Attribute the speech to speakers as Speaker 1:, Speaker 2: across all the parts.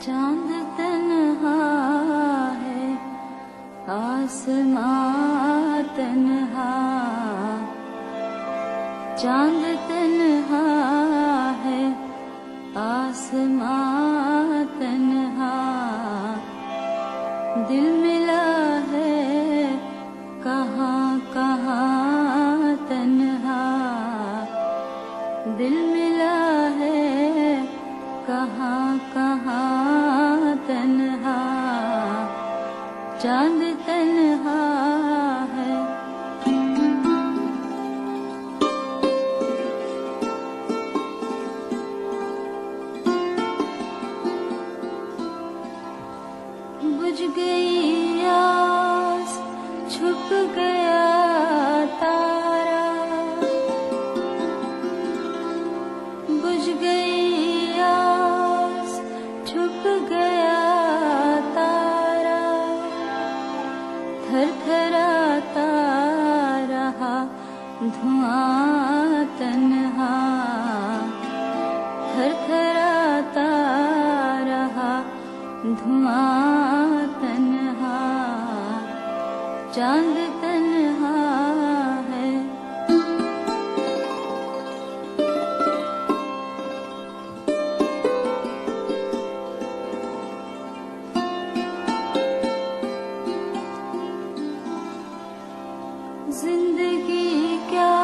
Speaker 1: चांद तन्हा है, आसमां तन्हा, चांद तन्हा है, आसमां तन्हा, दिल मिला है कहाँ कहाँ तन्हा, दिल मिला है कहाँ कहाँ तन्हा, चांद तन्हा है। बुझ गई आस, छुप गया तारा, बुझ गई आस, छुप गया तारा, थरथराता रहा धुआं तन्हा, थरथराता रहा धुआं तन्हा, चांद तन्हा है। जिंदगी क्या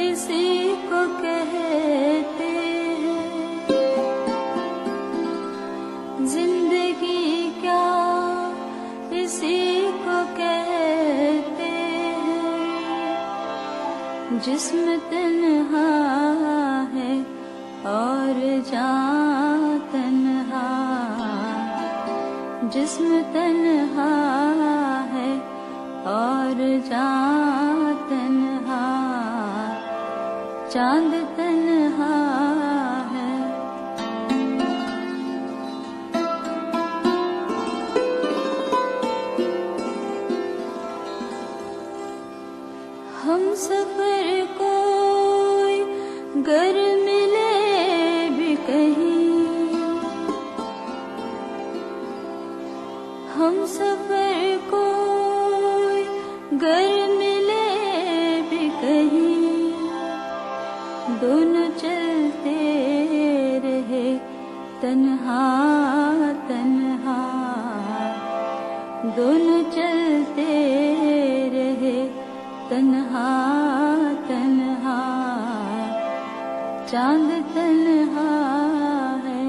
Speaker 1: इसी को कहते हैं, जिंदगी क्या इसी को कहते हैं, जिस्म तन्हा है और जान तन्हा, जिस्म तन्हा है और जान तन्हा, चांद तन्हा है। हम सफर कोई गर मिले भी कहीं, हम सफर कोई गर मिले भी कहीं, दोनों चलते रहे तन्हा तन्हा, दोनों चलते रहे तन्हा तन्हा, चांद तन्हा है।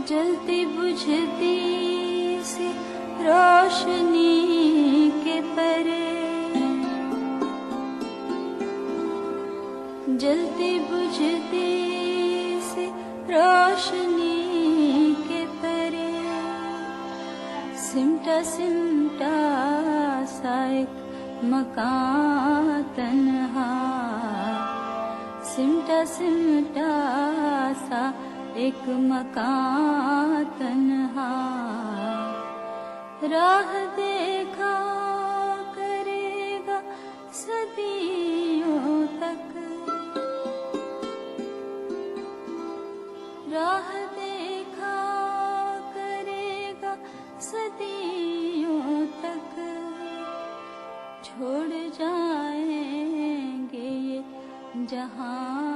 Speaker 1: जलती बुझती सी रोशनी के परे, जलती बुझती सी रोशनी के परे, सिमटा सिमटा सा एक मकान तन्हा, सिमटा सिमटा सा एक मकान तन्हा, राह देखा करेगा सदियों तक, राह देखा करेगा सदियों तक, छोड़ जाएंगे ये जहां